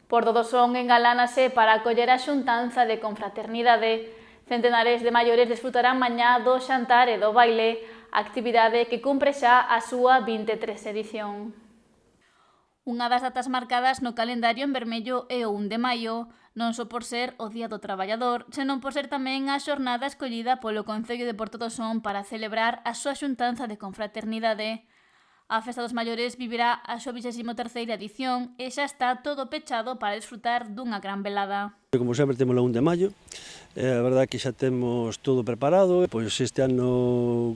Portodosón engalánase para acoller a xuntanza de confraternidade. Centenares de maiores desfrutarán mañá do xantar e do baile, actividade que cumpre xa a súa 23 edición. Unha das datas marcadas no calendario en vermello é o 1 de maio, non só por ser o Día do Traballador, senón por ser tamén a xornada escollida polo Concello de Portodosón para celebrar a súa xuntanza de confraternidade. A Festa dos Maiores vivirá a súa 23ª edición e xa está todo pechado para desfrutar dunha gran velada. Como sempre temos o 1 de maio, a verdade que xa temos todo preparado, pois este ano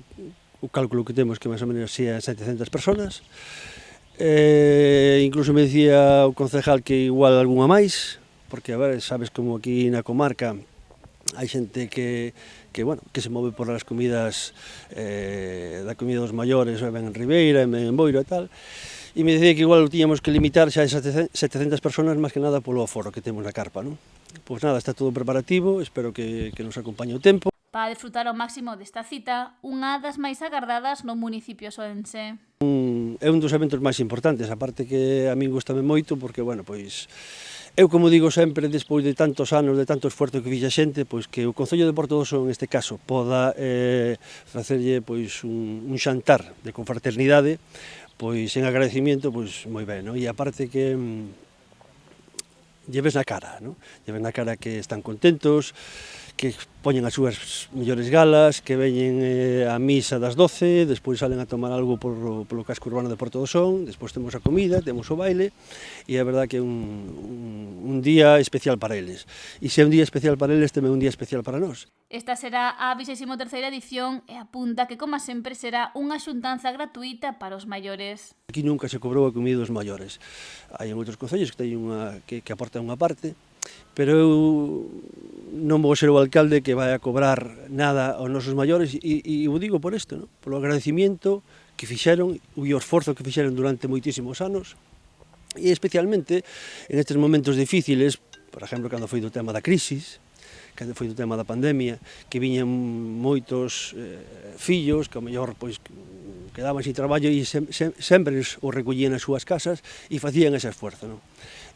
o cálculo que temos que máis ou menos sean 700 personas. Incluso me dicía o concejal que igual algunha máis, porque a ver, sabes como aquí na comarca hai xente que se move por as comidas da comida dos maiores, ben en Ribeira, ben en Boiro e tal, e me dicía que igual tiñamos que limitar xa esas 700 personas máis que nada polo aforo que temos na carpa, non? Pois nada, está todo preparativo, espero que nos acompañe o tempo. Para disfrutar ao máximo desta cita, unha das máis agardadas no municipio soense. É un dos eventos máis importantes, aparte que a min gustame moito, porque, pois, eu como digo sempre, despois de tantos anos, de tanto esforzo que fixe a xente, pois que o Concello de Portodosón, neste caso, poda facerlle pois un xantar de confraternidade, pois en agradecimiento, pois moi ben, non? E aparte que lleves na cara, non? Lleves na cara que están contentos, que poñen as súas mellores galas, que veñen á misa das 12, despois salen a tomar algo polo casco urbano de Portodosón, despois temos a comida, temos o baile, e é verdad que é un día especial para eles. E se é un día especial para eles, tamén é un día especial para nós. Esta será a 23ª edición e apunta que, como sempre, será unha xuntanza gratuita para os maiores. Aquí nunca se cobrou a comida dos maiores. Hai outros concellos que aportan unha parte, pero eu non vou ser o alcalde que vai a cobrar nada aos nosos maiores e o digo por isto, non? Polo agradecimiento que fixeron e o esforzo que fixeron durante moitísimos anos e especialmente en estes momentos difíciles, por exemplo, cando foi do tema da crisis, cando foi do tema da pandemia, que viñan moitos fillos que ao mellor pois quedaban sin traballo e sempre os recollían nas súas casas e facían ese esforzo, non?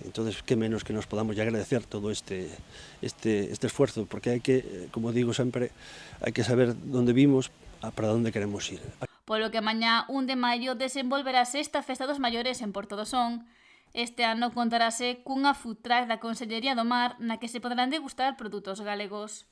Entón, que menos que nos podamos agradecer todo este esforzo, porque hai que, como digo sempre, hai que saber onde vimos para onde queremos ir. Polo que mañá 1 de maio desenvolverase esta Festa dos Maiores en Portodosón. Este ano contarase cunha food truck da Consellería do Mar na que se poderán degustar produtos galegos.